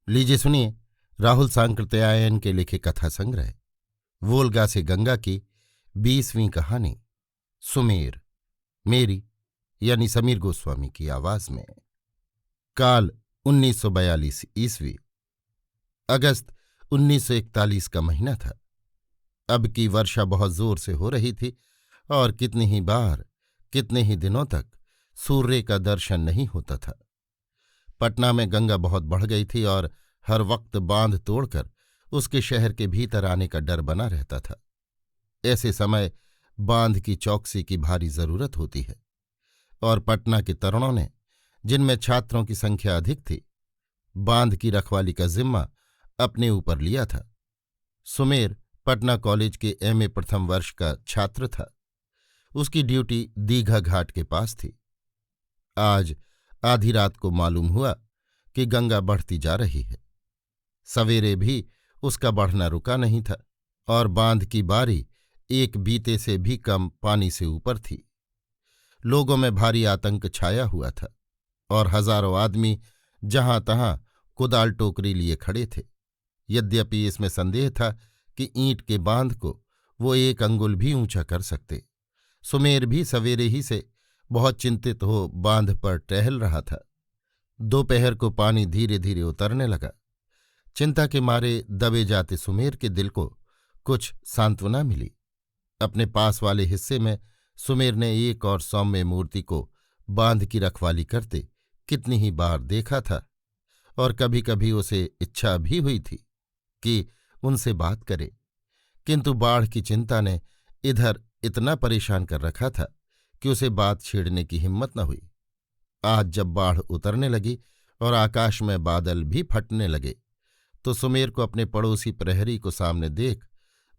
लीजिए सुनिए राहुल सांकृत्यायन के लिखे कथा संग्रह वोल्गा से गंगा की 20वीं कहानी सुमेर, मेरी यानी समीर गोस्वामी की आवाज में। काल 1942 ईस्वी, अगस्त 1941 का महीना था। अब की वर्षा बहुत जोर से हो रही थी और कितनी ही बार, कितने ही दिनों तक सूर्य का दर्शन नहीं होता था। पटना में गंगा बहुत बढ़ गई थी और हर वक्त बांध तोड़कर उसके शहर के भीतर आने का डर बना रहता था। ऐसे समय बांध की चौकसी की भारी जरूरत होती है और पटना के तरुणों ने, जिनमें छात्रों की संख्या अधिक थी, बांध की रखवाली का जिम्मा अपने ऊपर लिया था। सुमेर पटना कॉलेज के एमए प्रथम वर्ष का छात्र था। उसकी ड्यूटी दीघा घाट के पास थी। आज आधी रात को मालूम हुआ कि गंगा बढ़ती जा रही है। सवेरे भी उसका बढ़ना रुका नहीं था और बांध की बारी एक बीते से भी कम पानी से ऊपर थी। लोगों में भारी आतंक छाया हुआ था और हजारों आदमी जहां तहां कुदाल टोकरी लिए खड़े थे। यद्यपि इसमें संदेह था कि ईंट के बांध को वो एक अंगुल भी ऊंचा कर सकते। सुमेर भी सवेरे ही से बहुत चिंतित हो बांध पर टहल रहा था। दोपहर को पानी धीरे धीरे उतरने लगा। चिंता के मारे दबे जाते सुमेर के दिल को कुछ सांत्वना मिली। अपने पास वाले हिस्से में सुमेर ने एक और सौम्य मूर्ति को बांध की रखवाली करते कितनी ही बार देखा था और कभी कभी उसे इच्छा भी हुई थी कि उनसे बात करे, किंतु बाढ़ की चिंता ने इधर इतना परेशान कर रखा था कि उसे बात छेड़ने की हिम्मत न हुई। आज जब बाढ़ उतरने लगी और आकाश में बादल भी फटने लगे तो सुमेर को अपने पड़ोसी प्रहरी को सामने देख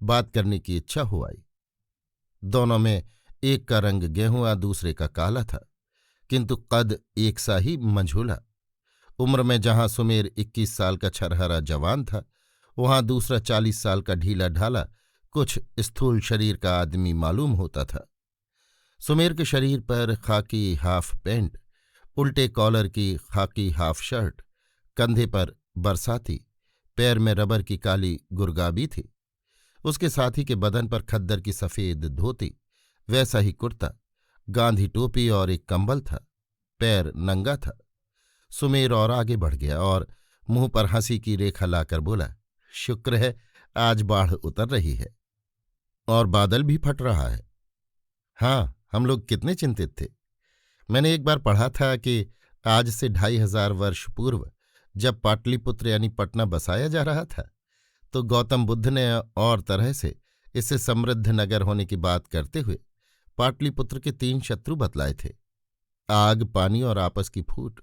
बात करने की इच्छा हो आई। दोनों में एक का रंग गेहुआ, दूसरे का काला था, किंतु कद एक सा ही मंझूला। उम्र में जहां सुमेर 21 साल का छरहरा जवान था, वहां दूसरा 40 साल का ढीला ढाला, कुछ स्थूल शरीर का आदमी मालूम होता था। सुमेर के शरीर पर खाकी हाफ पैंट, उल्टे कॉलर की खाकी हाफ शर्ट, कंधे पर बरसाती, पैर में रबर की काली गुरगाबी थी। उसके साथी के बदन पर खद्दर की सफेद धोती, वैसा ही कुर्ता, गांधी टोपी और एक कंबल था। पैर नंगा था। सुमेर और आगे बढ़ गया और मुंह पर हंसी की रेखा लाकर बोला, शुक्र है आज बाढ़ उतर रही है और बादल भी फट रहा है। हाँ, हम लोग कितने चिंतित थे। मैंने एक बार पढ़ा था कि आज से 2500 वर्ष पूर्व जब पाटलिपुत्र यानी पटना बसाया जा रहा था तो गौतम बुद्ध ने और तरह से इससे समृद्ध नगर होने की बात करते हुए पाटलिपुत्र के 3 शत्रु बतलाए थे, आग, पानी और आपस की फूट।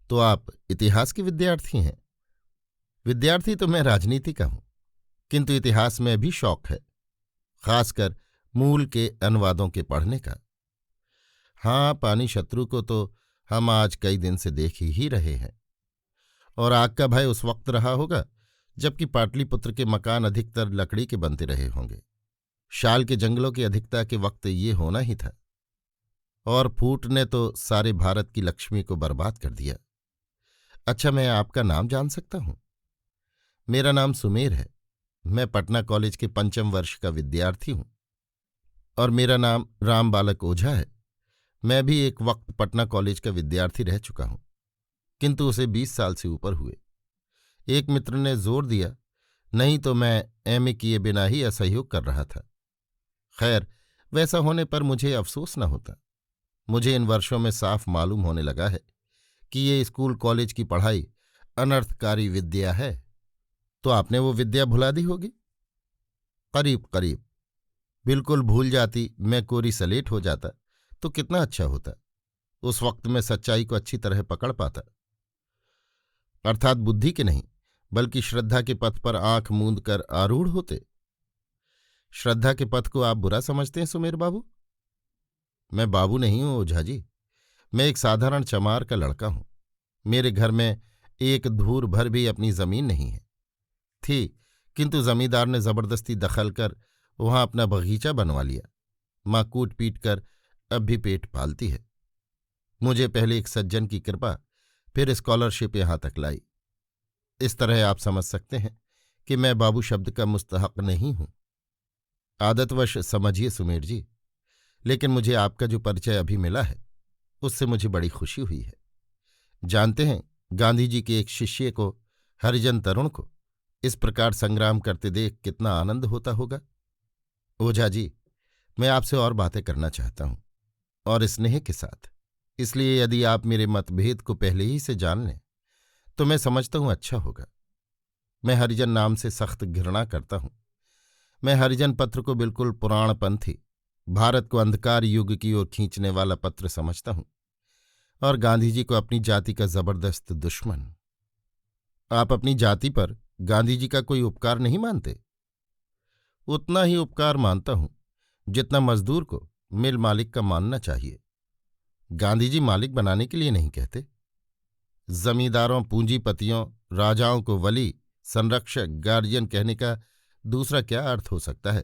तो आप इतिहास के विद्यार्थी हैं? विद्यार्थी तो मैं राजनीति का हूं, किंतु इतिहास में भी शौक है, खासकर मूल के अनुवादों के पढ़ने का। हाँ, पानी शत्रु को तो हम आज कई दिन से देख ही रहे हैं और आग का भय उस वक्त रहा होगा जबकि पाटलिपुत्र के मकान अधिकतर लकड़ी के बनते रहे होंगे। शाल के जंगलों की अधिकता के वक्त ये होना ही था और फूट ने तो सारे भारत की लक्ष्मी को बर्बाद कर दिया। अच्छा, मैं आपका नाम जान सकता हूं? मेरा नाम सुमेर है। मैं पटना कॉलेज के 5म वर्ष का विद्यार्थी हूं। और मेरा नाम राम बालक ओझा है। मैं भी एक वक्त पटना कॉलेज का विद्यार्थी रह चुका हूं, किंतु उसे 20 साल से ऊपर हुए। एक मित्र ने जोर दिया, नहीं तो मैं एमए किए बिना ही असहयोग कर रहा था। खैर, वैसा होने पर मुझे अफसोस न होता। मुझे इन वर्षों में साफ मालूम होने लगा है कि ये स्कूल कॉलेज की पढ़ाई अनर्थकारी विद्या है। तो आपने वो विद्या भुला दी होगी? करीब करीब। बिल्कुल भूल जाती, मैं कोरी सलेट हो जाता तो कितना अच्छा होता। उस वक्त मैं सच्चाई को अच्छी तरह पकड़ पाता। अर्थात बुद्धि के नहीं, बल्कि श्रद्धा के पथ पर आंख मूंद कर आरूढ़ होते। श्रद्धा के पथ को आप बुरा समझते हैं सुमेर बाबू? मैं बाबू नहीं हूं ओझा जी। मैं एक साधारण चमार का लड़का हूं। मेरे घर में एक धूर भर भी अपनी जमीन नहीं है। थी, किंतु जमींदार ने जबरदस्ती दखल कर वहां अपना बगीचा बनवा लिया। माँ कूट पीट कर अब भी पेट पालती है। मुझे पहले एक सज्जन की कृपा, फिर स्कॉलरशिप यहां तक लाई। इस तरह आप समझ सकते हैं कि मैं बाबू शब्द का मुस्तहक नहीं हूं। आदतवश समझिए सुमेर जी, लेकिन मुझे आपका जो परिचय अभी मिला है उससे मुझे बड़ी खुशी हुई है। जानते हैं, गांधी जी के एक शिष्य को, हरिजन तरुण को इस प्रकार संग्राम करते देख कितना आनंद होता होगा। ओझा जी, मैं आपसे और बातें करना चाहता हूं, और स्नेह के साथ। इसलिए यदि आप मेरे मतभेद को पहले ही से जान लें तो मैं समझता हूं अच्छा होगा। मैं हरिजन नाम से सख्त घृणा करता हूं। मैं हरिजन पत्र को बिल्कुल पुराणपंथी, भारत को अंधकार युग की ओर खींचने वाला पत्र समझता हूं, और गांधी जी को अपनी जाति का जबरदस्त दुश्मन। आप अपनी जाति पर गांधी जी का कोई उपकार नहीं मानते? उतना ही उपकार मानता हूं जितना मजदूर को मिल मालिक का मानना चाहिए। गांधी जी मालिक बनाने के लिए नहीं कहते। जमींदारों, पूंजीपतियों, राजाओं को वली, संरक्षक, गार्जियन कहने का दूसरा क्या अर्थ हो सकता है?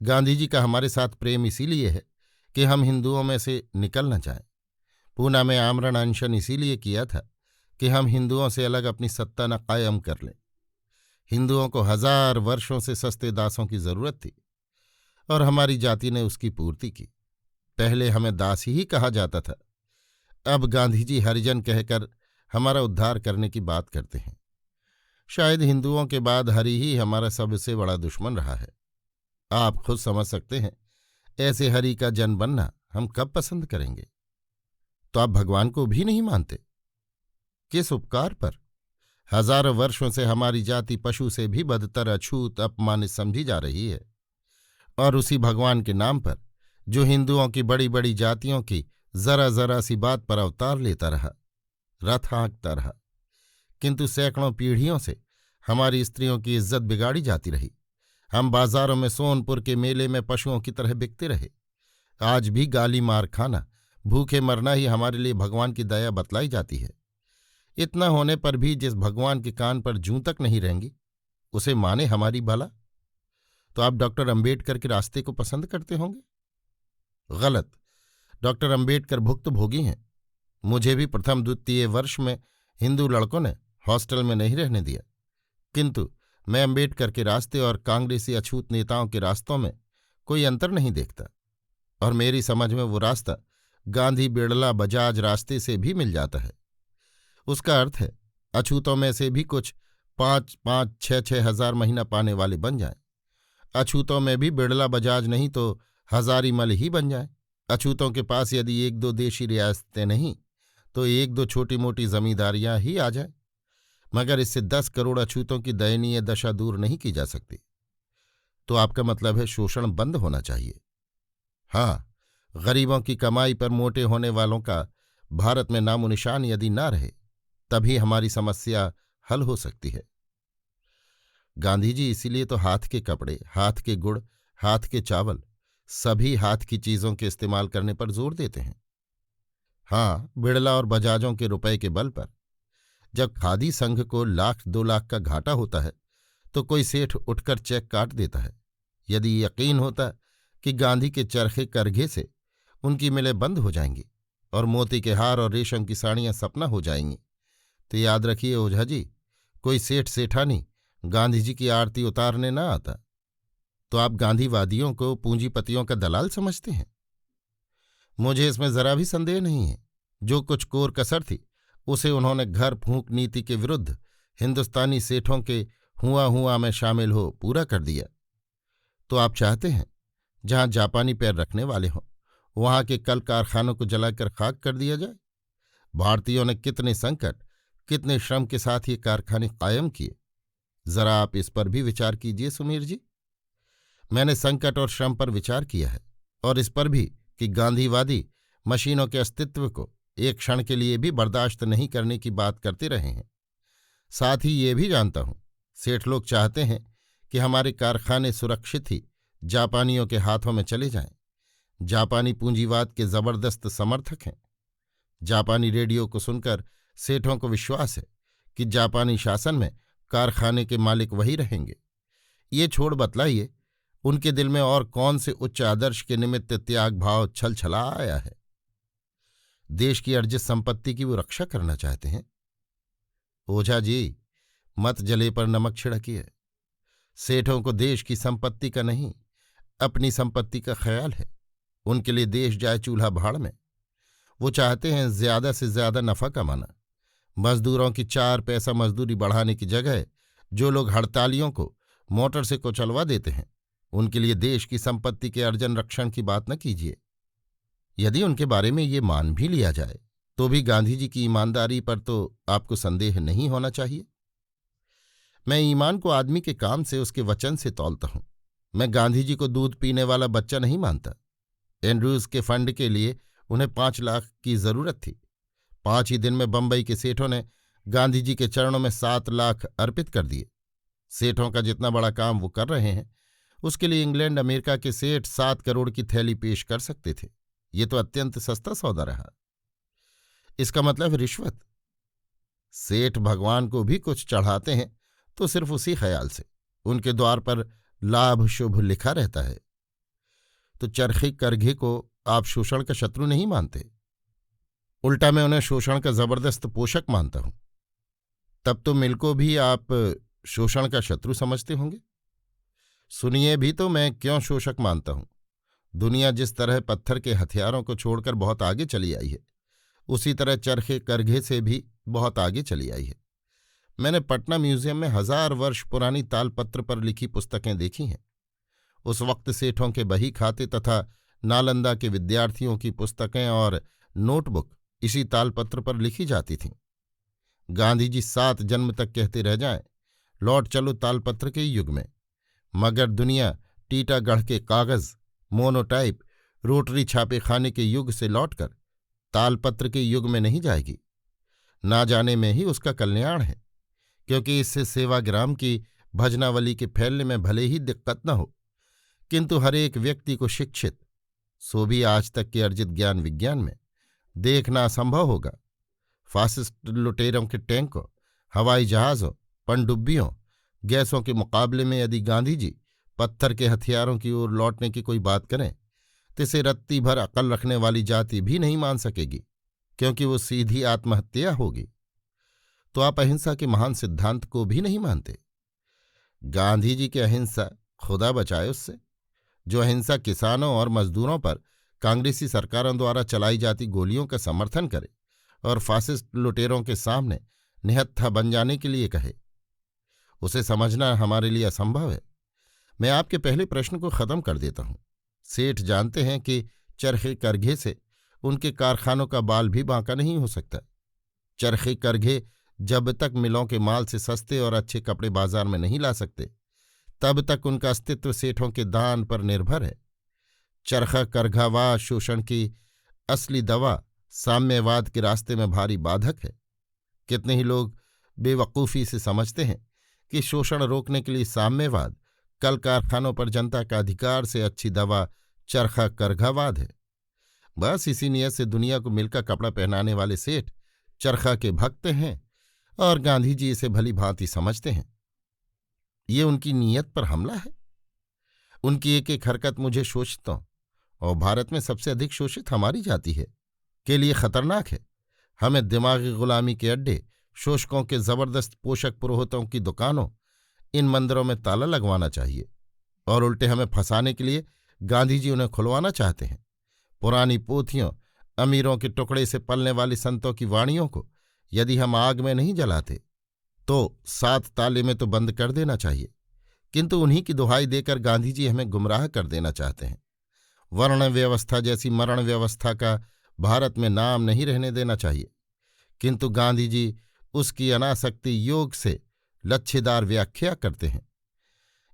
गांधी जी का हमारे साथ प्रेम इसीलिए है कि हम हिंदुओं में से निकल न जाएं। पूना में आमरण अनशन इसीलिए किया था कि हम हिंदुओं से अलग अपनी सत्ता न कायम कर लें। हिंदुओं को 1000 वर्षों से सस्ते दासों की जरूरत थी, और हमारी जाति ने उसकी पूर्ति की। पहले हमें दास ही कहा जाता था। अब गांधी जी हरिजन कहकर हमारा उद्धार करने की बात करते हैं। शायद हिंदुओं के बाद हरि ही हमारा सबसे बड़ा दुश्मन रहा है। आप खुद समझ सकते हैं, ऐसे हरि का जन बनना हम कब पसंद करेंगे? तो आप भगवान को भी नहीं मानते? किस उपकार पर? हजारों वर्षों से हमारी जाति पशु से भी बदतर, अछूत, अपमानित समझी जा रही है, और उसी भगवान के नाम पर, जो हिंदुओं की बड़ी बड़ी जातियों की जरा जरा सी बात पर अवतार लेता रहा, रथ हाँकता रहा, किंतु सैकड़ों पीढ़ियों से हमारी स्त्रियों की इज्जत बिगाड़ी जाती रही। हम बाजारों में, सोनपुर के मेले में पशुओं की तरह बिकते रहे। आज भी गाली मार खाना, भूखे मरना ही हमारे लिए भगवान की दया बतलाई जाती है। इतना होने पर भी जिस भगवान के कान पर जूं तक नहीं रहेंगी, उसे माने हमारी भला? तो आप डॉक्टर अंबेडकर के रास्ते को पसंद करते होंगे? गलत। डॉक्टर अंबेडकर भुक्तभोगी हैं। मुझे भी प्रथम द्वितीय वर्ष में हिंदू लड़कों ने हॉस्टल में नहीं रहने दिया, किंतु मैं अंबेडकर के रास्ते और कांग्रेसी अछूत नेताओं के रास्तों में कोई अंतर नहीं देखता, और मेरी समझ में वो रास्ता गांधी, बिड़ला, बजाज रास्ते से भी मिल जाता है। उसका अर्थ है अछूतों में से भी कुछ 5-5, 6-6 हजार महीना पाने वाले बन जाएं। अछूतों में भी बिड़ला, बजाज नहीं तो हजारीमल ही बन जाएं। अछूतों के पास यदि 1-2 देशी रियासतें नहीं तो 1-2 छोटी मोटी जमींदारियां ही आ जाए, मगर इससे 10 करोड़ अछूतों की दयनीय दशा दूर नहीं की जा सकती। तो आपका मतलब है शोषण बंद होना चाहिए? हाँ, गरीबों की कमाई पर मोटे होने वालों का भारत में नामो निशान यदि ना रहे, तभी हमारी समस्या हल हो सकती है। गांधी जी इसीलिए तो हाथ के कपड़े, हाथ के गुड़, हाथ के चावल, सभी हाथ की चीजों के इस्तेमाल करने पर जोर देते हैं। हाँ, बिड़ला और बजाजों के रुपए के बल पर। जब खादी संघ को 1-2 लाख का घाटा होता है तो कोई सेठ उठकर चेक काट देता है। यदि यकीन होता कि गांधी के चरखे करघे से उनकी मिलें बंद हो जाएंगी और मोती के हार और रेशम की साड़ियां सपना हो जाएंगी, तो याद रखिए ओझा जी, कोई सेठ सेठानी गांधी जी की आरती उतारने ना आता। तो आप गांधीवादियों को पूंजीपतियों का दलाल समझते हैं? मुझे इसमें जरा भी संदेह नहीं है। जो कुछ कोर कसर थी उसे उन्होंने घर फूंक नीति के विरुद्ध हिंदुस्तानी सेठों के हुआ हुआ में शामिल हो पूरा कर दिया। तो आप चाहते हैं जहां जापानी पैर रखने वाले हों वहां के कल कारखानों को जलाकर खाक कर दिया जाए? भारतीयों ने कितने संकट, कितने श्रम के साथ ये कारखाने कायम किए, जरा आप इस पर भी विचार कीजिए सुमीर जी। मैंने संकट और श्रम पर विचार किया है, और इस पर भी कि गांधीवादी मशीनों के अस्तित्व को एक क्षण के लिए भी बर्दाश्त नहीं करने की बात करते रहे हैं। साथ ही ये भी जानता हूं, सेठ लोग चाहते हैं कि हमारे कारखाने सुरक्षित ही जापानियों के हाथों में चले जाएं। जापानी पूंजीवाद के जबरदस्त समर्थक हैं। जापानी रेडियो को सुनकर सेठों को विश्वास है कि जापानी शासन में कारखाने के मालिक वही रहेंगे। ये छोड़ बतलाइए, उनके दिल में और कौन से उच्च आदर्श के निमित्त त्याग भाव छल छला आया है? देश की अर्जित संपत्ति की वो रक्षा करना चाहते हैं। ओझा जी, मत जले पर नमक छिड़किए। सेठों को देश की संपत्ति का नहीं, अपनी संपत्ति का ख्याल है। उनके लिए देश जाए चूल्हा भाड़ में। वो चाहते हैं ज्यादा से ज्यादा नफा कमाना। मजदूरों की 4 पैसा मजदूरी बढ़ाने की जगह जो लोग हड़तालियों को मोटर से कुचलवा देते हैं, उनके लिए देश की संपत्ति के अर्जन रक्षण की बात न कीजिए। यदि उनके बारे में ये मान भी लिया जाए तो भी गांधी जी की ईमानदारी पर तो आपको संदेह नहीं होना चाहिए। मैं ईमान को आदमी के काम से, उसके वचन से तौलता हूं। मैं गांधी जी को दूध पीने वाला बच्चा नहीं मानता। एंड्रूज के फंड के लिए उन्हें 5 लाख की जरूरत थी। 5 ही दिन में बंबई के सेठों ने गांधी जी के चरणों में 7 लाख अर्पित कर दिए। सेठों का जितना बड़ा काम वो कर रहे हैं, उसके लिए इंग्लैंड अमेरिका के सेठ 7 करोड़ की थैली पेश कर सकते थे। ये तो अत्यंत सस्ता सौदा रहा। इसका मतलब रिश्वत। सेठ भगवान को भी कुछ चढ़ाते हैं तो सिर्फ उसी ख्याल से। उनके द्वार पर लाभ शुभ लिखा रहता है। तो चरखी करघे को आप शोषण का शत्रु नहीं मानते, उल्टा मैं उन्हें शोषण का जबरदस्त पोषक मानता हूं। तब तो मिल को भी आप शोषण का शत्रु समझते होंगे। सुनिए भी तो मैं क्यों शोषक मानता हूं। दुनिया जिस तरह पत्थर के हथियारों को छोड़कर बहुत आगे चली आई है, उसी तरह चरखे करघे से भी बहुत आगे चली आई है। मैंने पटना म्यूजियम में 1000 वर्ष पुरानी तालपत्र पर लिखी पुस्तकें देखी हैं। उस वक्त सेठों के बही खाते तथा नालंदा के विद्यार्थियों की पुस्तकें और नोटबुक इसी तालपत्र पर लिखी जाती थीं। गांधी जी 7 जन्म तक कहते रह जाएं, लौट चलो तालपत्र के युग में। मगर दुनिया टीटागढ़ के कागज, मोनोटाइप, रोटरी छापे खाने के युग से लौटकर तालपत्र के युग में नहीं जाएगी। ना जाने में ही उसका कल्याण है, क्योंकि इससे सेवाग्राम की भजनावली के फैलने में भले ही दिक्कत न हो, किंतु हर एक व्यक्ति को शिक्षित, सो भी आज तक के अर्जित ज्ञान विज्ञान में देखना असंभव होगा। फासिस्ट लुटेरों के टैंकों, हवाई जहाज़ों, पनडुब्बियों, गैसों के मुकाबले में यदि गांधी जी पत्थर के हथियारों की ओर लौटने की कोई बात करें तो इसे रत्ती भर अकल रखने वाली जाति भी नहीं मान सकेगी, क्योंकि वो सीधी आत्महत्या होगी। तो आप अहिंसा के महान सिद्धांत को भी नहीं मानते। गांधी जी की अहिंसा खुदा बचाए उससे। जो अहिंसा किसानों और मजदूरों पर कांग्रेसी सरकारों द्वारा चलाई जाती गोलियों का समर्थन करे और फासिस्ट लुटेरों के सामने निहत्था बन जाने के लिए कहे, उसे समझना हमारे लिए असंभव है। मैं आपके पहले प्रश्न को खत्म कर देता हूं। सेठ जानते हैं कि चरखे करघे से उनके कारखानों का बाल भी बांका नहीं हो सकता। चरखे करघे जब तक मिलों के माल से सस्ते और अच्छे कपड़े बाजार में नहीं ला सकते, तब तक उनका अस्तित्व सेठों के दान पर निर्भर है। चरखा करघावाद शोषण की असली दवा साम्यवाद के रास्ते में भारी बाधक है। कितने ही लोग बेवकूफ़ी से समझते हैं कि शोषण रोकने के लिए साम्यवाद, कल कारखानों पर जनता का अधिकार से अच्छी दवा चरखा करघावाद है। बस इसी नियत से दुनिया को मिल का कपड़ा पहनाने वाले सेठ चरखा के भक्त हैं और गांधी जी इसे भली भांति समझते हैं। ये उनकी नीयत पर हमला है। उनकी एक एक हरकत मुझे शोषितों, और भारत में सबसे अधिक शोषित हमारी जाति है, के लिए खतरनाक है। हमें दिमागी गुलामी के अड्डे, शोषकों के जबरदस्त पोषक पुरोहितों की दुकानों, इन मंदिरों में ताला लगवाना चाहिए, और उल्टे हमें फंसाने के लिए गांधी जी उन्हें खुलवाना चाहते हैं। पुरानी पोथियों, अमीरों के टुकड़े से पलने वाली संतों की वाणियों को यदि हम आग में नहीं जलाते तो 7 ताले में तो बंद कर देना चाहिए, किंतु उन्हीं की दुहाई देकर गांधी जी हमें गुमराह कर देना चाहते हैं। वर्ण व्यवस्था जैसी मरण व्यवस्था का भारत में नाम नहीं रहने देना चाहिए, किंतु गांधी जी उसकी अनासक्ति योग से लच्छेदार व्याख्या करते हैं।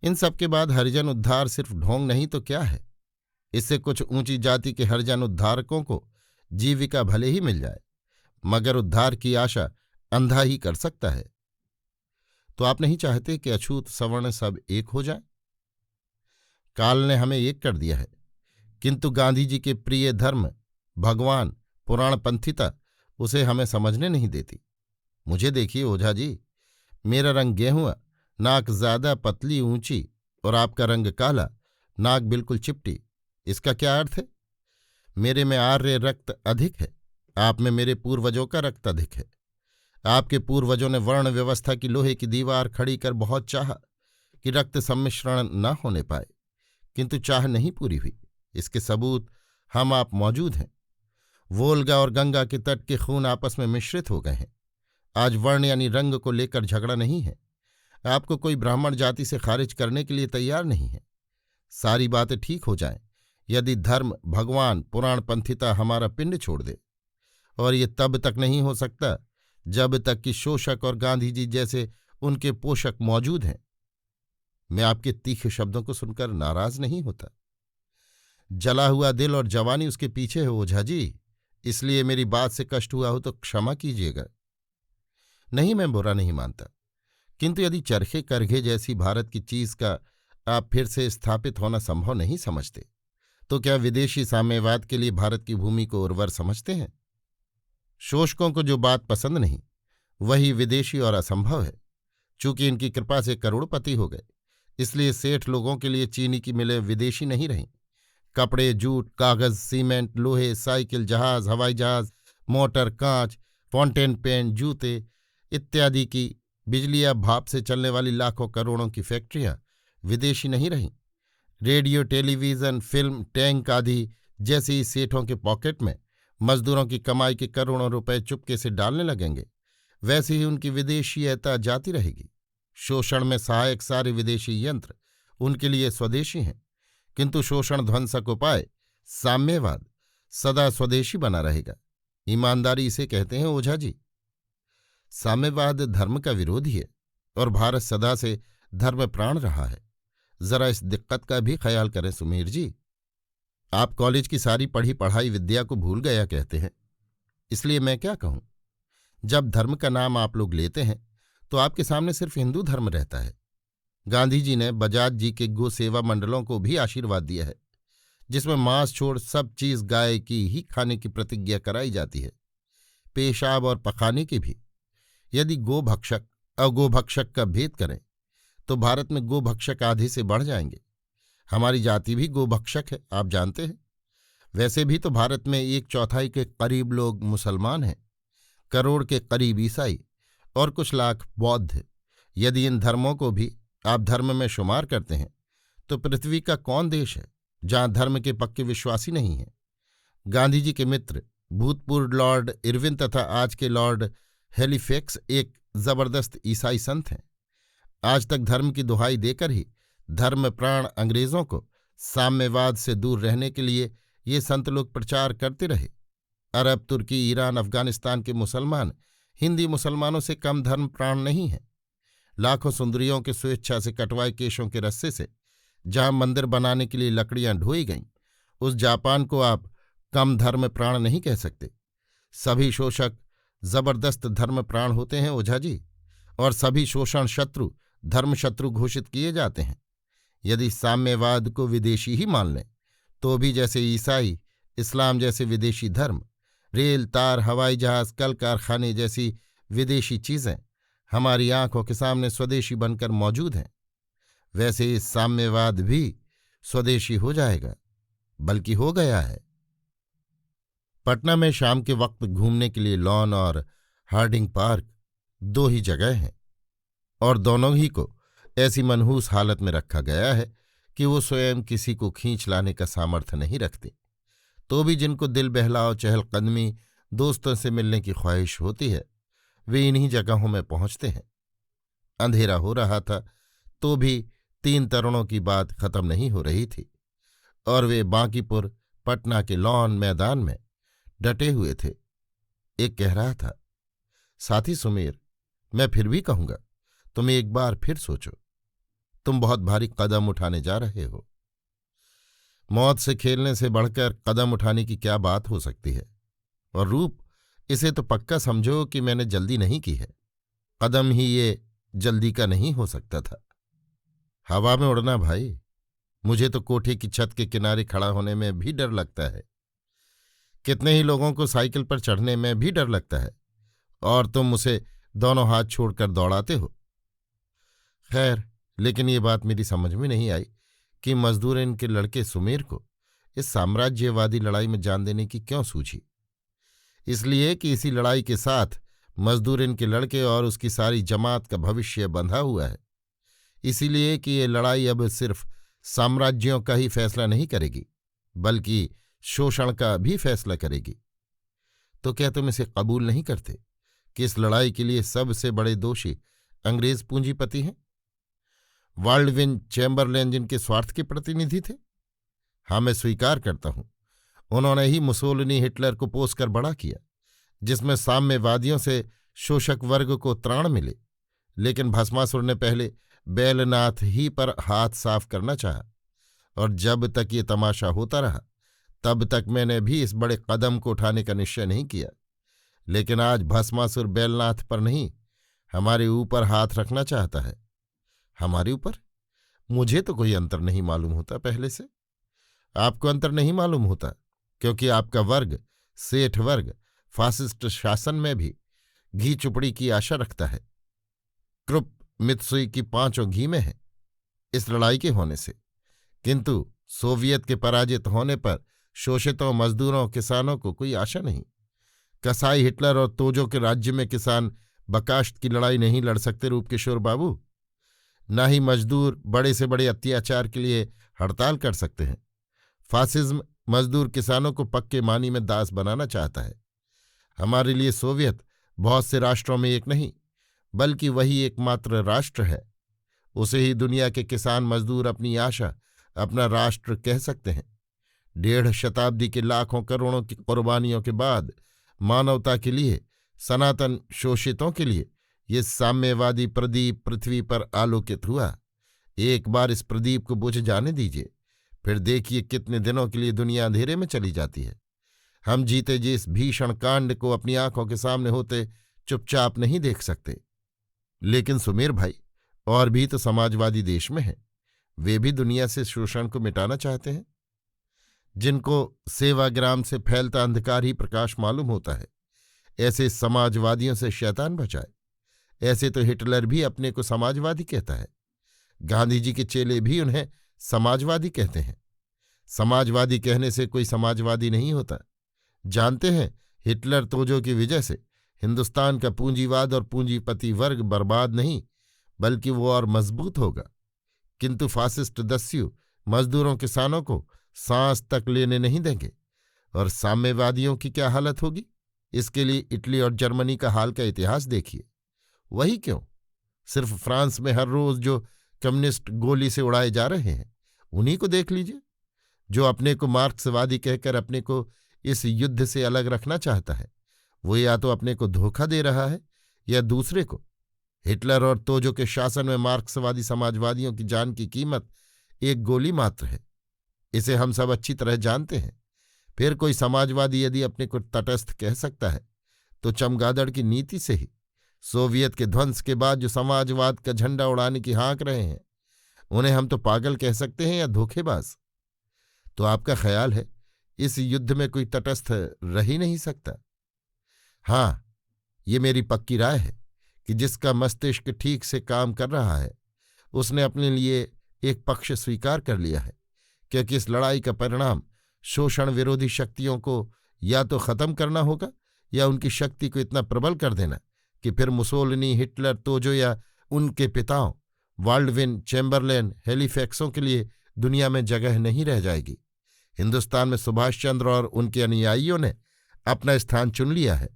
इन सब के बाद हरिजन उद्धार सिर्फ ढोंग नहीं तो क्या है। इससे कुछ ऊंची जाति के हरिजन उद्धारकों को जीविका भले ही मिल जाए, मगर उद्धार की आशा अंधा ही कर सकता है। तो आप नहीं चाहते कि अछूत सवर्ण सब एक हो जाए? काल ने हमें एक कर दिया है, किंतु गांधी जी के प्रिय धर्म, भगवान, पुराणपंथिता उसे हमें समझने नहीं देती। मुझे देखिए ओझा जी, मेरा रंग गेहुआ, नाक ज्यादा पतली ऊंची, और आपका रंग काला, नाक बिल्कुल चिपटी। इसका क्या अर्थ है? मेरे में आर्य रक्त अधिक है, आप में मेरे पूर्वजों का रक्त अधिक है। आपके पूर्वजों ने वर्ण व्यवस्था की लोहे की दीवार खड़ी कर बहुत चाहा कि रक्त सम्मिश्रण न होने पाए, किंतु चाह नहीं पूरी हुई। इसके सबूत हम आप मौजूद हैं। वोल्गा और गंगा के तट के खून आपस में मिश्रित हो गए हैं। आज वर्ण यानी रंग को लेकर झगड़ा नहीं है। आपको कोई ब्राह्मण जाति से खारिज करने के लिए तैयार नहीं है। सारी बातें ठीक हो जाएं यदि धर्म, भगवान, पुराणपंथिता हमारा पिंड छोड़ दे। और ये तब तक नहीं हो सकता जब तक कि शोषक और गांधी जी जैसे उनके पोषक मौजूद हैं। मैं आपके तीखे शब्दों को सुनकर नाराज नहीं होता। जला हुआ दिल और जवानी उसके पीछे है ओझा जी, इसलिए मेरी बात से कष्ट हुआ हो तो क्षमा कीजिएगा। नहीं, मैं बुरा नहीं मानता, किंतु यदि चरखे करघे जैसी भारत की चीज का आप फिर से स्थापित होना संभव नहीं समझते, तो क्या विदेशी साम्यवाद के लिए भारत की भूमि को उर्वर समझते हैं? शोषकों को जो बात पसंद नहीं वही विदेशी और असंभव है। चूंकि इनकी कृपा से करोड़पति हो गए, इसलिए सेठ लोगों के लिए चीनी की मिलें विदेशी नहीं रहीं। कपड़े, जूट, कागज, सीमेंट, लोहे, साइकिल, जहाज, हवाई जहाज, मोटर, कांच, फाउंटेन पेन, जूते इत्यादि की बिजली या भाप से चलने वाली लाखों करोड़ों की फैक्ट्रियां विदेशी नहीं रहीं। रेडियो, टेलीविजन, फिल्म, टैंक आदि जैसे ही सेठों के पॉकेट में मजदूरों की कमाई के करोड़ों रुपए चुपके से डालने लगेंगे, वैसे ही उनकी विदेशीयता जाती रहेगी। शोषण में सहायक सारे विदेशी यंत्र उनके लिए स्वदेशी हैं, किंतु शोषण ध्वंसक उपाय साम्यवाद सदा स्वदेशी बना रहेगा। ईमानदारी इसे कहते हैं ओझा जी। साम्यवाद धर्म का विरोधी है और भारत सदा से धर्म प्राण रहा है। जरा इस दिक्कत का भी ख्याल करें सुमीर जी। आप कॉलेज की सारी पढ़ी पढ़ाई विद्या को भूल गया कहते हैं, इसलिए मैं क्या कहूं। जब धर्म का नाम आप लोग लेते हैं तो आपके सामने सिर्फ हिंदू धर्म रहता है। गांधी जी ने बजाज जी के गो सेवा मंडलों को भी आशीर्वाद दिया है, जिसमें मांस छोड़ सब चीज गाय की ही खाने की प्रतिज्ञा कराई जाती है, पेशाब और पखाने की भी। यदि गोभक्षक अगोभक्षक का भेद करें तो भारत में गोभक्षक आधे से बढ़ जाएंगे। हमारी जाति भी गोभक्षक है, आप जानते हैं। वैसे भी तो भारत में 1/4 के करीब लोग मुसलमान हैं, करोड़ के करीब ईसाई और कुछ लाख बौद्ध। यदि इन धर्मों को भी आप धर्म में शुमार करते हैं तो पृथ्वी का कौन देश है जहां धर्म के पक्के विश्वासी नहीं हैं? गांधी जी के मित्र भूतपूर्व लॉर्ड इरविन तथा आज के लॉर्ड हेलिफैक्स एक जबरदस्त ईसाई संत हैं। आज तक धर्म की दुहाई देकर ही धर्म प्राण अंग्रेजों को साम्यवाद से दूर रहने के लिए ये संत लोग प्रचार करते रहे। अरब, तुर्की, ईरान, अफगानिस्तान के मुसलमान हिंदी मुसलमानों से कम धर्म प्राण नहीं हैं। लाखों सुंदरियों के स्वेच्छा से कटवाए केशों के रस्से से जहां मंदिर बनाने के लिए लकड़ियां ढोई गईं, उस जापान को आप कम धर्म प्राण नहीं कह सकते। सभी शोषक जबरदस्त धर्म प्राण होते हैं ओझा जी, और सभी शोषण शत्रु धर्म शत्रु घोषित किए जाते हैं। यदि साम्यवाद को विदेशी ही मान लें तो भी जैसे ईसाई, इस्लाम जैसे विदेशी धर्म, रेल, तार, हवाई जहाज, कल कारखाने जैसी विदेशी चीजें हमारी आंखों के सामने स्वदेशी बनकर मौजूद हैं, वैसे इस साम्यवाद भी स्वदेशी हो जाएगा, बल्कि हो गया है। पटना में शाम के वक्त घूमने के लिए लॉन और हार्डिंग पार्क 2 ही जगह हैं, और दोनों ही को ऐसी मनहूस हालत में रखा गया है कि वो स्वयं किसी को खींच लाने का सामर्थ्य नहीं रखते। तो भी जिनको दिल बहलाव, चहलकदमी, दोस्तों से मिलने की ख्वाहिश होती है, वे इन्हीं जगहों में पहुंचते हैं। अंधेरा हो रहा था तो भी 3 तरुणों की बात खत्म नहीं हो रही थी, और वे बांकीपुर पटना के लॉन मैदान में डटे हुए थे। एक कह रहा था, साथी सुमेर, मैं फिर भी कहूंगा, तुम एक बार फिर सोचो। तुम बहुत भारी कदम उठाने जा रहे हो। मौत से खेलने से बढ़कर कदम उठाने की क्या बात हो सकती है? और रूप, इसे तो पक्का समझो कि मैंने जल्दी नहीं की है। कदम ही ये जल्दी का नहीं हो सकता था। हवा में उड़ना भाई, मुझे तो कोठे की छत के किनारे खड़ा होने में भी डर लगता है। कितने ही लोगों को साइकिल पर चढ़ने में भी डर लगता है, और तुम उसे दोनों हाथ छोड़कर दौड़ाते हो। खैर, लेकिन ये बात मेरी समझ में नहीं आई कि मजदूर इनके लड़के सुमेर को इस साम्राज्यवादी लड़ाई में जान देने की क्यों सूझी। इसलिए कि इसी लड़ाई के साथ मजदूर इनके लड़के और उसकी सारी जमात का भविष्य बंधा हुआ है। इसीलिए कि ये लड़ाई अब सिर्फ साम्राज्यों का ही फैसला नहीं करेगी, बल्कि शोषण का भी फैसला करेगी। तो क्या तुम इसे कबूल नहीं करते कि इस लड़ाई के लिए सबसे बड़े दोषी अंग्रेज पूंजीपति हैं? बाल्डविन चैम्बरलेन जिनके स्वार्थ के प्रतिनिधि थे? हाँ, मैं स्वीकार करता हूं, उन्होंने ही मुसोलिनी हिटलर को पोसकर बड़ा किया, जिसमें साम्यवादियों से शोषक वर्ग को त्राण मिले। लेकिन भस्मासुर ने पहले बैलनाथ ही पर हाथ साफ करना चाहा, और जब तक ये तमाशा होता रहा तब तक मैंने भी इस बड़े कदम को उठाने का निश्चय नहीं किया। लेकिन आज भस्मासुर बैलनाथ पर नहीं, हमारे ऊपर हाथ रखना चाहता है। हमारे ऊपर? मुझे तो कोई अंतर नहीं मालूम होता पहले से। आपको अंतर नहीं मालूम होता क्योंकि आपका वर्ग, सेठ वर्ग, फासिस्ट शासन में भी घी चुपड़ी की आशा रखता है। क्रुप मित्सुई की 5 घी में है इस लड़ाई के होने से। किंतु सोवियत के पराजित होने पर शोषितों, मजदूरों, किसानों को कोई आशा नहीं। कसाई हिटलर और तोजो के राज्य में किसान बकाश्त की लड़ाई नहीं लड़ सकते रूपकिशोर बाबू। न ही मजदूर बड़े से बड़े अत्याचार के लिए हड़ताल कर सकते हैं। फासिज्म मजदूर किसानों को पक्के मानी में दास बनाना चाहता है। हमारे लिए सोवियत बहुत से राष्ट्रों में एक नहीं, बल्कि वही एकमात्र राष्ट्र है। उसे ही दुनिया के किसान मजदूर अपनी आशा, अपना राष्ट्र कह सकते हैं। 1.5 शताब्दी के लाखों करोड़ों की कुर्बानियों के बाद मानवता के लिए, सनातन शोषितों के लिए ये साम्यवादी प्रदीप पृथ्वी पर आलोकित हुआ। एक बार इस प्रदीप को बुझ जाने दीजिए, फिर देखिए कितने दिनों के लिए दुनिया अंधेरे में चली जाती है। हम जीते जी इस भीषण कांड को अपनी आंखों के सामने होते चुपचाप नहीं देख सकते। लेकिन सुमेर भाई, और भी तो समाजवादी देश में हैं। वे भी दुनिया से शोषण को मिटाना चाहते हैं। जिनको सेवाग्राम से फैलता अंधकार ही प्रकाश मालूम होता है, ऐसे समाजवादियों से शैतान बचाए। ऐसे तो हिटलर भी अपने को समाजवादी कहता है। गांधी जी के चेले भी उन्हें समाजवादी कहते हैं। समाजवादी कहने से कोई समाजवादी नहीं होता। जानते हैं, हिटलर तोजो की वजह से हिंदुस्तान का पूंजीवाद और पूंजीपति वर्ग बर्बाद नहीं, बल्कि वो और मजबूत होगा। किंतु फासिस्ट दस्यु मजदूरों, किसानों को सांस तक लेने नहीं देंगे। और साम्यवादियों की क्या हालत होगी, इसके लिए इटली और जर्मनी का हाल का इतिहास देखिए। वही क्यों, सिर्फ फ्रांस में हर रोज जो कम्युनिस्ट गोली से उड़ाए जा रहे हैं, उन्हीं को देख लीजिए। जो अपने को मार्क्सवादी कहकर अपने को इस युद्ध से अलग रखना चाहता है, वो या तो अपने को धोखा दे रहा है या दूसरे को। हिटलर और तोजो के शासन में मार्क्सवादी समाजवादियों की जान की कीमत एक गोली मात्र है। इसे हम सब अच्छी तरह जानते हैं। फिर कोई समाजवादी यदि अपने को तटस्थ कह सकता है, तो चमगादड़ की नीति से ही सोवियत के ध्वंस के बाद जो समाजवाद का झंडा उड़ाने की हाँक रहे हैं, उन्हें हम तो पागल कह सकते हैं या धोखेबाज। तो आपका ख्याल है इस युद्ध में कोई तटस्थ रह ही नहीं सकता? हाँ, ये मेरी पक्की राय है कि जिसका मस्तिष्क ठीक से काम कर रहा है, उसने अपने लिए एक पक्ष स्वीकार कर लिया है। क्योंकि इस लड़ाई का परिणाम शोषण विरोधी शक्तियों को या तो खत्म करना होगा, या उनकी शक्ति को इतना प्रबल कर देना कि फिर मुसोलिनी, हिटलर, तोजो या उनके पिताओं बाल्डविन, चैम्बरलेन, हैलिफैक्सों के लिए दुनिया में जगह नहीं रह जाएगी। हिंदुस्तान में सुभाष चंद्र और उनके अनुयायियों ने अपना स्थान चुन लिया है,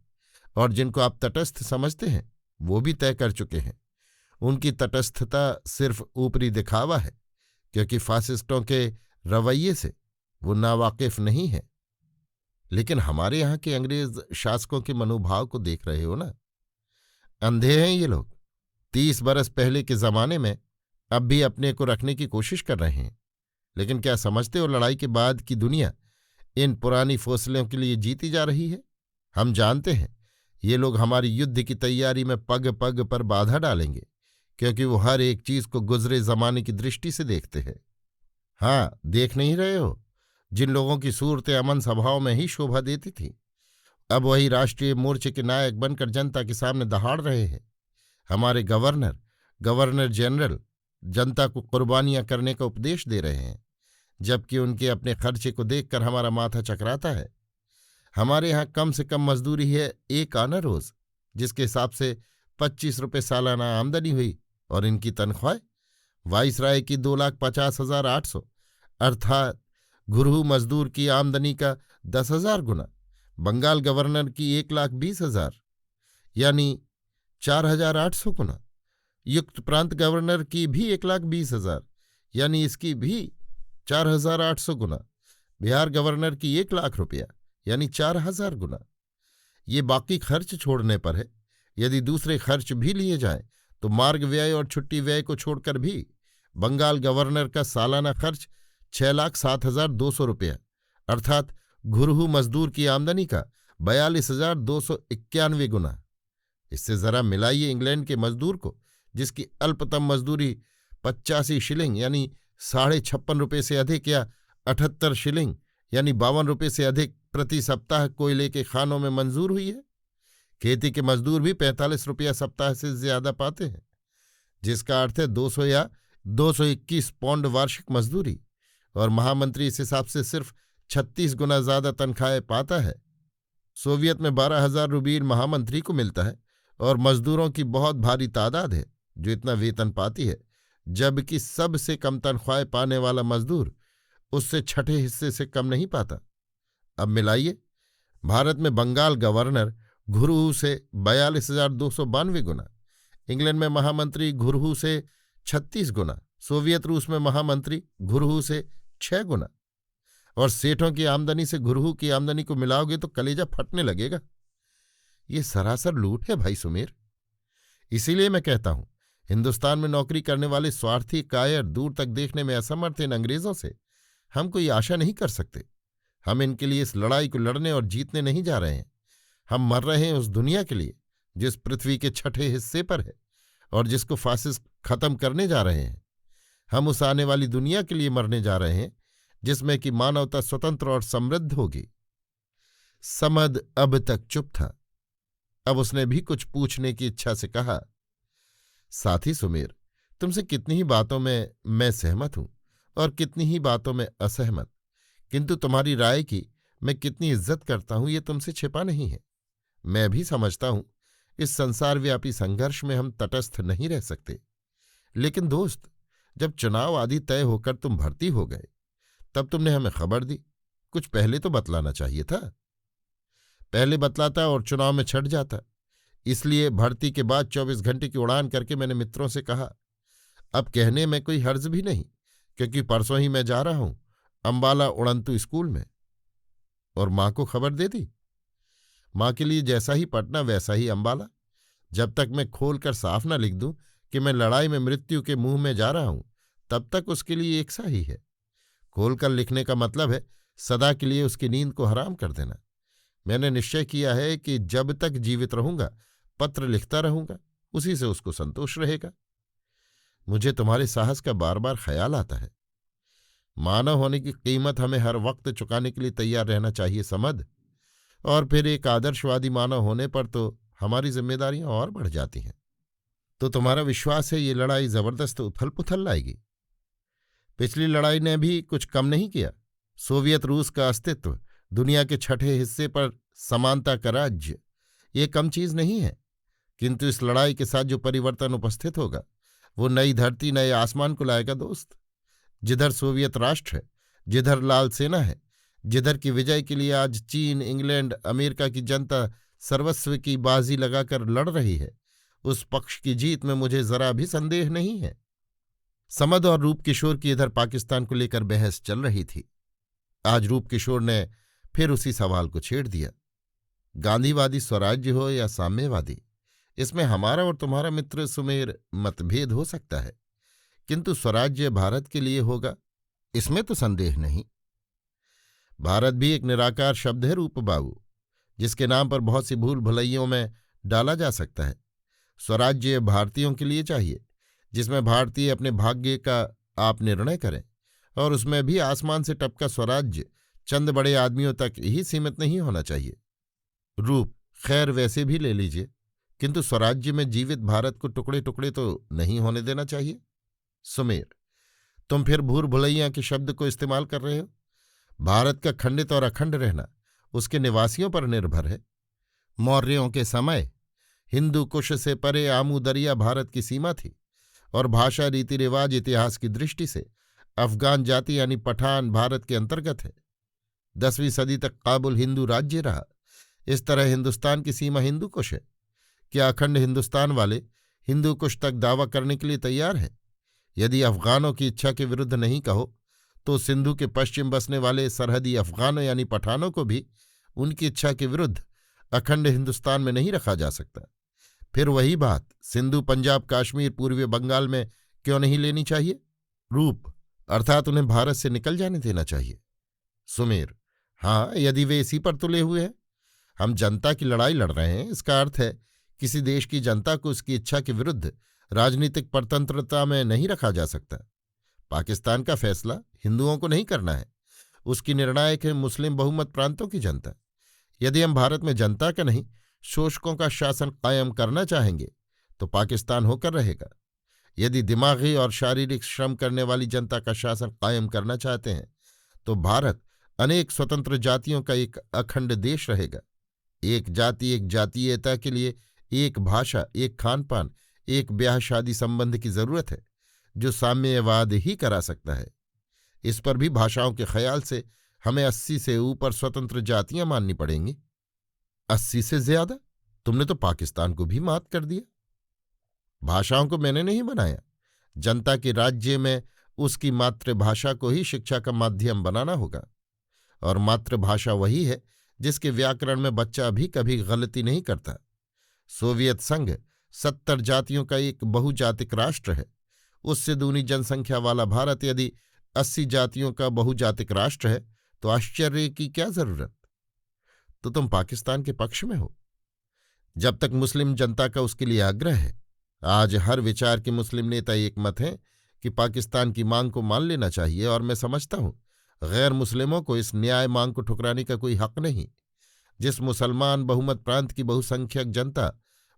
और जिनको आप तटस्थ समझते हैं वो भी तय कर चुके हैं। उनकी तटस्थता सिर्फ ऊपरी दिखावा है, क्योंकि फासिस्टों के रवैये से वो नावाकिफ नहीं है। लेकिन हमारे यहाँ के अंग्रेज शासकों के मनोभाव को देख रहे हो ना। अंधे हैं ये लोग। 30 बरस पहले के जमाने में अब भी अपने को रखने की कोशिश कर रहे हैं। लेकिन क्या समझते हो, लड़ाई के बाद की दुनिया इन पुरानी फौसलों के लिए जीती जा रही है। हम जानते हैं ये लोग हमारी युद्ध की तैयारी में पग पग पर बाधा डालेंगे, क्योंकि वो हर एक चीज को गुजरे जमाने की दृष्टि से देखते हैं। हाँ, देख नहीं रहे हो, जिन लोगों की सूरत अमन सभाओं में ही शोभा देती थी, अब वही राष्ट्रीय मोर्चे के नायक बनकर जनता के सामने दहाड़ रहे हैं। हमारे गवर्नर, गवर्नर जनरल जनता को कुर्बानियां करने का उपदेश दे रहे हैं, जबकि उनके अपने खर्चे को देखकर हमारा माथा चकराता है। हमारे यहाँ कम से कम मजदूरी है 1 आना रोज, जिसके हिसाब से 25 रुपये सालाना आमदनी हुई, और इनकी तनख्वाह वाइसराय की 2,50,800 अर्थात घुरहू मजदूर की आमदनी का 10,000 गुना, बंगाल गवर्नर की 1,20,000 यानी 4,800 गुना, युक्त प्रांत गवर्नर की भी 1,20,000 यानी इसकी भी 4,800 गुना, बिहार गवर्नर की 1,00,000 रुपया यानी 4,000 गुना। ये बाकी खर्च छोड़ने पर है। यदि दूसरे खर्च भी लिए जाएं तो मार्ग व्यय और छुट्टी व्यय को छोड़कर भी बंगाल गवर्नर का सालाना खर्च 6,07,200 रुपया अर्थात घुरहू मजदूर की आमदनी का 42,291 गुना। इससे जरा मिलाइए इंग्लैंड के मजदूर को, जिसकी अल्पतम मजदूरी 85 शिलिंग यानी 56.5 रुपये से अधिक या 78 शिलिंग यानी 52 रुपये से अधिक प्रति सप्ताह कोयले के खानों में मंजूर हुई है। खेती के मजदूर भी 45 रुपया सप्ताह से ज्यादा पाते हैं, जिसका अर्थ है 200 या 221 पौंड वार्षिक मजदूरी, और महामंत्री इस हिसाब से सिर्फ 36 गुना ज्यादा तनख्वाहें पाता है। सोवियत में 12,000 रूबील महामंत्री को मिलता है, और मजदूरों की बहुत भारी तादाद है जो इतना वेतन पाती है, जबकि सबसे कम तनख्वाहें पाने वाला मजदूर उससे छठे हिस्से से कम नहीं पाता। अब मिलाइए, भारत में बंगाल गवर्नर घुरहू से 42,292 गुना, इंग्लैंड में महामंत्री घुरहू से 36 गुना, सोवियत रूस में महामंत्री घुरहू से 6 गुना, और सेठों की आमदनी से घुरहू की आमदनी को मिलाओगे तो कलेजा फटने लगेगा। ये सरासर लूट है भाई सुमेर। इसीलिए मैं कहता हूं, हिंदुस्तान में नौकरी करने वाले स्वार्थी कायर, दूर तक देखने में असमर्थ इन अंग्रेजों से हम कोई आशा नहीं कर सकते। हम इनके लिए इस लड़ाई को लड़ने और जीतने नहीं जा रहे हैं। हम मर रहे हैं उस दुनिया के लिए जिस पृथ्वी के छठे हिस्से पर है और जिसको फासिस्ट खत्म करने जा रहे हैं। हम उस आने वाली दुनिया के लिए मरने जा रहे हैं जिसमें कि मानवता स्वतंत्र और समृद्ध होगी। समद अब तक चुप था। अब उसने भी कुछ पूछने की इच्छा से कहा, साथी सुमेर, तुमसे कितनी ही बातों में मैं सहमत हूं और कितनी ही बातों में असहमत, किंतु तुम्हारी राय की मैं कितनी इज्जत करता हूं ये तुमसे छिपा नहीं है। मैं भी समझता हूं इस संसारव्यापी संघर्ष में हम तटस्थ नहीं रह सकते। लेकिन दोस्त, जब चुनाव आदि तय होकर तुम भर्ती हो गए तब तुमने हमें खबर दी। कुछ पहले तो बतलाना चाहिए था। पहले बतलाता और चुनाव में छट जाता। इसलिए भर्ती के बाद 24 घंटे की उड़ान करके मैंने मित्रों से कहा, अब कहने में कोई हर्ज भी नहीं, क्योंकि परसों ही मैं जा रहा हूं अंबाला उड़ंतु स्कूल में। और मां को खबर दे दी। मां के लिए जैसा ही पटना वैसा ही अंबाला। जब तक मैं खोलकर साफ न लिख दूं कि मैं लड़ाई में मृत्यु के मुंह में जा रहा हूं, तब तक उसके लिए एक सा ही है। खोलकर लिखने का मतलब है सदा के लिए उसकी नींद को हराम कर देना। मैंने निश्चय किया है कि जब तक जीवित रहूंगा पत्र लिखता रहूंगा, उसी से उसको संतोष रहेगा। मुझे तुम्हारे साहस का बार बार ख्याल आता है। मानव होने की कीमत हमें हर वक्त चुकाने के लिए तैयार रहना चाहिए समद। और फिर एक आदर्शवादी मानव होने पर तो हमारी जिम्मेदारियां और बढ़ जाती हैं। तो तुम्हारा विश्वास है ये लड़ाई जबरदस्त उथल पुथल लाएगी? पिछली लड़ाई ने भी कुछ कम नहीं किया। सोवियत रूस का अस्तित्व, दुनिया के छठे हिस्से पर समानता का राज्य, ये कम चीज नहीं है। किंतु इस लड़ाई के साथ जो परिवर्तन उपस्थित होगा वो नई धरती, नए आसमान को लाएगा दोस्त। जिधर सोवियत राष्ट्र है, जिधर लाल सेना है, जिधर की विजय के लिए आज चीन, इंग्लैंड, अमेरिका की जनता सर्वस्व की बाजी लगाकर लड़ रही है, उस पक्ष की जीत में मुझे जरा भी संदेह नहीं है। समद और रूपकिशोर की इधर पाकिस्तान को लेकर बहस चल रही थी। आज रूपकिशोर ने फिर उसी सवाल को छेड़ दिया। गांधीवादी स्वराज्य हो या साम्यवादी, इसमें हमारा और तुम्हारा मित्र सुमेर मतभेद हो सकता है, किंतु स्वराज्य भारत के लिए होगा, इसमें तो संदेह नहीं। भारत भी एक निराकार शब्द है रूप बाबू, जिसके नाम पर बहुत सी भूल भुलैयों में डाला जा सकता है। स्वराज्य भारतीयों के लिए चाहिए, जिसमें भारतीय अपने भाग्य का आप निर्णय करें, और उसमें भी आसमान से टपका स्वराज्य चंद बड़े आदमियों तक ही सीमित नहीं होना चाहिए। रूप खैर वैसे भी ले लीजिए, किंतु स्वराज्य में जीवित भारत को टुकड़े टुकड़े तो नहीं होने देना चाहिए। सुमेर, तुम फिर भूल भुलैया के शब्द को इस्तेमाल कर रहे हो। भारत का खंडित और अखंड रहना उसके निवासियों पर निर्भर है। मौर्यों के समय हिंदू कुश से परे आमू दरिया भारत की सीमा थी, और भाषा, रीति रिवाज, इतिहास की दृष्टि से अफगान जाति यानी पठान भारत के अंतर्गत है। 10वीं सदी तक काबुल हिंदू राज्य रहा। इस तरह हिंदुस्तान की सीमा हिंदू कुश है। क्या अखंड हिंदुस्तान वाले हिंदू कुश तक दावा करने के लिए तैयार हैं? यदि अफगानों की इच्छा के विरुद्ध नहीं कहो तो सिंधु के पश्चिम बसने वाले सरहदी अफगानों यानी पठानों को भी उनकी इच्छा के विरुद्ध अखंड हिंदुस्तान में नहीं रखा जा सकता। फिर वही बात सिंधु, पंजाब, कश्मीर, पूर्वी बंगाल में क्यों नहीं लेनी चाहिए? रूप अर्थात उन्हें भारत से निकल जाने देना चाहिए। सुमेर, हाँ, यदि वे इसी पर तुले हुए हैं। हम जनता की लड़ाई लड़ रहे हैं। इसका अर्थ है किसी देश की जनता को उसकी इच्छा के विरुद्ध राजनीतिक परतंत्रता में नहीं रखा जा सकता। पाकिस्तान का फैसला हिंदुओं को नहीं करना है, उसकी निर्णायक है मुस्लिम बहुमत प्रांतों की जनता। यदि हम भारत में जनता का नहीं, शोषकों का शासन कायम करना चाहेंगे तो पाकिस्तान होकर रहेगा। यदि दिमागी और शारीरिक श्रम करने वाली जनता का शासन कायम करना चाहते हैं तो भारत अनेक स्वतंत्र जातियों का एक अखंड देश रहेगा। एक जाति, एक जातीयता के लिए एक भाषा, एक खानपान, एक ब्याह शादी संबंध की जरूरत है, जो साम्यवाद ही करा सकता है। इस पर भी भाषाओं के ख्याल से हमें 80 से ऊपर स्वतंत्र जातियां माननी पड़ेंगी। 80 से ज्यादा? तुमने तो पाकिस्तान को भी मात कर दिया। भाषाओं को मैंने नहीं बनाया। जनता के राज्य में उसकी मातृभाषा को ही शिक्षा का माध्यम बनाना होगा, और मातृभाषा वही है जिसके व्याकरण में बच्चा भी कभी गलती नहीं करता। सोवियत संघ 70 जातियों का एक बहुजातिक राष्ट्र है। उससे दूनी जनसंख्या वाला भारत यदि 80 जातियों का बहुजातिक राष्ट्र है तो आश्चर्य की क्या जरूरत? तो तुम पाकिस्तान के पक्ष में हो। जब तक मुस्लिम जनता का उसके लिए आग्रह है। आज हर विचार के मुस्लिम नेता एक मत हैं कि पाकिस्तान की मांग को मान लेना चाहिए, और मैं समझता हूं गैर मुस्लिमों को इस न्याय मांग को ठुकराने का कोई हक नहीं। जिस मुसलमान बहुमत प्रांत की बहुसंख्यक जनता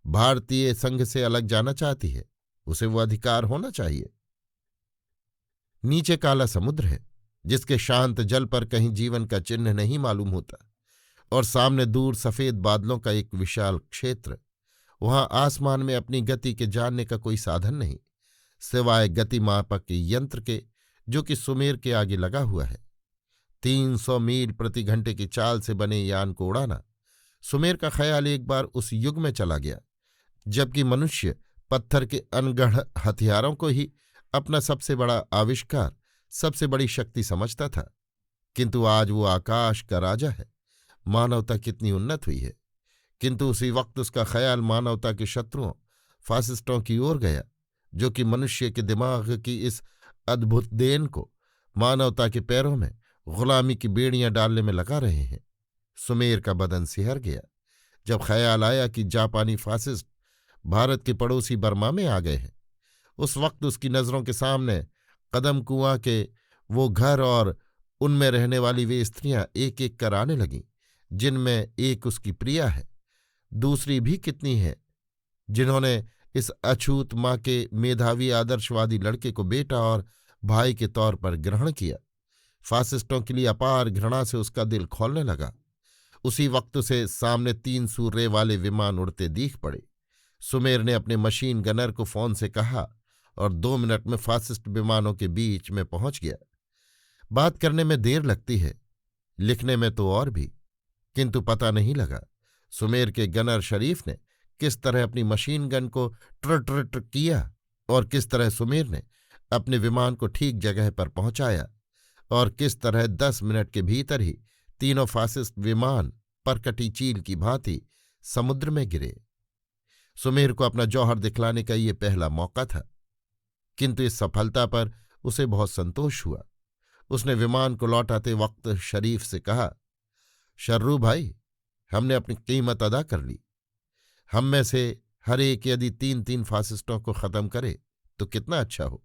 भारतीय संघ से अलग जाना चाहती है, उसे वो अधिकार होना चाहिए। नीचे काला समुद्र है, जिसके शांत जल पर कहीं जीवन का चिन्ह नहीं मालूम होता, और सामने दूर सफेद बादलों का एक विशाल क्षेत्र। वहां आसमान में अपनी गति के जानने का कोई साधन नहीं, सिवाय गति मापक यंत्र के, जो कि सुमेर के आगे लगा हुआ है। 300 मील प्रति घंटे की चाल से बने यान को उड़ाना। सुमेर का ख्याल एक बार उस युग में चला गया जबकि मनुष्य पत्थर के अनगढ़ हथियारों को ही अपना सबसे बड़ा आविष्कार, सबसे बड़ी शक्ति समझता था। किंतु आज वो आकाश का राजा है। मानवता कितनी उन्नत हुई है, किंतु उसी वक्त उसका ख्याल मानवता के शत्रुओं, फासिस्टों की ओर गया, जो कि मनुष्य के दिमाग की इस अद्भुत देन को मानवता के पैरों में गुलामी की बेड़ियां डालने में लगा रहे हैं। सुमेर का बदन सिहर गया जब ख्याल आया कि जापानी फासिस्ट भारत के पड़ोसी बर्मा में आ गए हैं। उस वक्त उसकी नजरों के सामने कदम कुआं के वो घर और उनमें रहने वाली वे स्त्रियां एक एक कर आने लगीं, जिनमें एक उसकी प्रिया है, दूसरी भी कितनी है जिन्होंने इस अछूत माँ के मेधावी आदर्शवादी लड़के को बेटा और भाई के तौर पर ग्रहण किया। फासिस्टों के लिए अपार घृणा से उसका दिल खौलने लगा। उसी वक्त उसे सामने 3 सूर्य वाले विमान उड़ते दीख पड़े। सुमेर ने अपने मशीन गनर को फोन से कहा और 2 मिनट में फासिस्ट विमानों के बीच में पहुंच गया। बात करने में देर लगती है, लिखने में तो और भी, किंतु पता नहीं लगा सुमेर के गनर शरीफ ने किस तरह अपनी मशीन गन को ट्र ट्र ट्र किया और किस तरह सुमेर ने अपने विमान को ठीक जगह पर पहुंचाया और किस तरह 10 मिनट के भीतर ही तीनों फासिस्ट विमान परकटी चील की भांति समुद्र में गिरे। सुमेर को अपना जौहर दिखलाने का ये पहला मौका था, किंतु इस सफलता पर उसे बहुत संतोष हुआ। उसने विमान को लौटाते वक्त शरीफ से कहा, शर्रू भाई, हमने अपनी कीमत अदा कर ली। हम में से हर एक यदि 3-3 फासिस्टों को खत्म करे तो कितना अच्छा हो।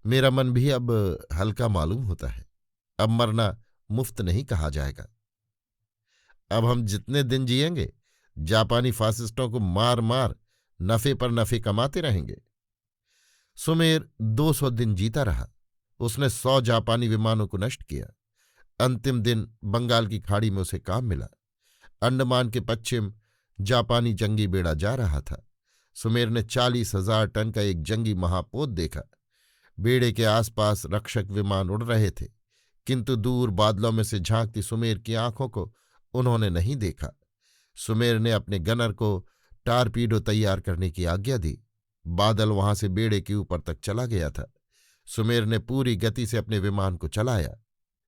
मेरा मन भी अब हल्का मालूम होता है। अब मरना मुफ्त नहीं कहा जाएगा। अब हम जितने दिन जिएंगे जापानी फासिस्टों को मार मार नफे पर नफे कमाते रहेंगे। सुमेर 200 दिन जीता रहा। उसने 100 जापानी विमानों को नष्ट किया। अंतिम दिन बंगाल की खाड़ी में उसे काम मिला। अंडमान के पश्चिम जापानी जंगी बेड़ा जा रहा था। सुमेर ने 40,000 टन का एक जंगी महापोत देखा। बेड़े के आसपास रक्षक विमान उड़ रहे थे, किंतु दूर बादलों में से झांकती सुमेर की आंखों को उन्होंने नहीं देखा। सुमेर ने अपने गनर को टारपीडो तैयार करने की आज्ञा दी। बादल वहां से बेड़े के ऊपर तक चला गया था। सुमेर ने पूरी गति से अपने विमान को चलाया।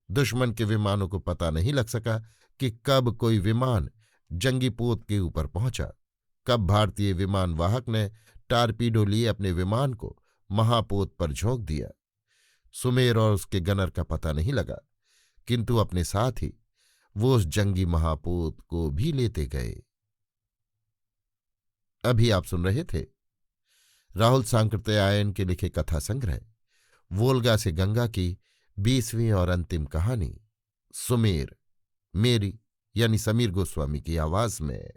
दुश्मन के विमानों को पता नहीं लग सका कि कब कोई विमान जंगी पोत के ऊपर पहुंचा, कब भारतीय विमान वाहक ने टारपीडो लिए अपने विमान को महापोत पर झोंक दिया। सुमेर और उसके गनर का पता नहीं लगा, किंतु अपने साथ ही वो उस जंगी महापोत को भी लेते गए। अभी आप सुन रहे थे राहुल सांकृत्यायन के लिखे कथा संग्रह वोल्गा से गंगा की 20वीं और अंतिम कहानी सुमेर, मेरी यानी समीर गोस्वामी की आवाज में।